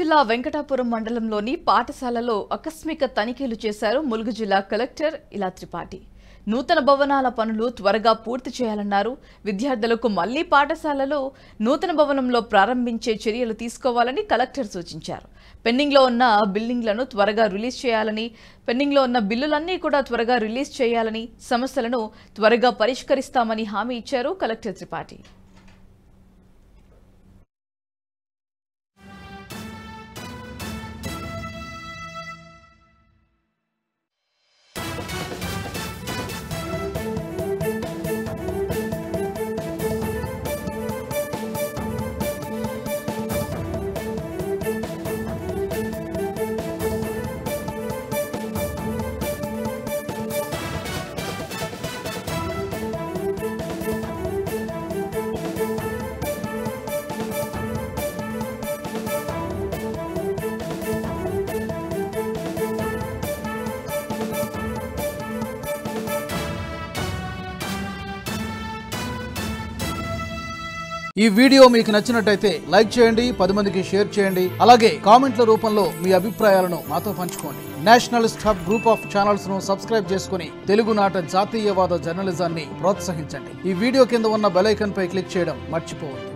జిల్లా వెంకటాపురం మండలంలోని పాఠశాలలో ఆకస్మిక తనిఖీలు చేశారు ములుగు జిల్లా కలెక్టర్ ఇలా త్రిపాఠి. నూతన భవనాల పనులు త్వరగా పూర్తి చేయాలన్నారు. విద్యార్థులకు మళ్లీ పాఠశాలలో నూతన భవనంలో ప్రారంభించే చర్యలు తీసుకోవాలని కలెక్టర్ సూచించారు. పెండింగ్లో ఉన్న బిల్డింగ్లను త్వరగా రిలీజ్ చేయాలని, పెండింగ్లో ఉన్న బిల్లులన్నీ కూడా త్వరగా రిలీజ్ చేయాలని, సమస్యలను త్వరగా పరిష్కరిస్తామని హామీ ఇచ్చారు కలెక్టర్ త్రిపాఠి. ఈ వీడియో మీకు నచ్చినట్టయితే లైక్ చేయండి, 10 మందికి షేర్ చేయండి. అలాగే కామెంట్ల రూపంలో మీ అభిప్రాయాలను మాతో పంచుకోండి. Nationalist hub group of channels ను సబ్స్క్రైబ్ చేసుకుని తెలుగునాట జాతీయవాద జర్నలిజాన్ని ప్రోత్సహించండి. ఈ వీడియో కింద ఉన్న బెల్ ఐకాన్ పై క్లిక్ చేయడం మర్చిపోవద్దు.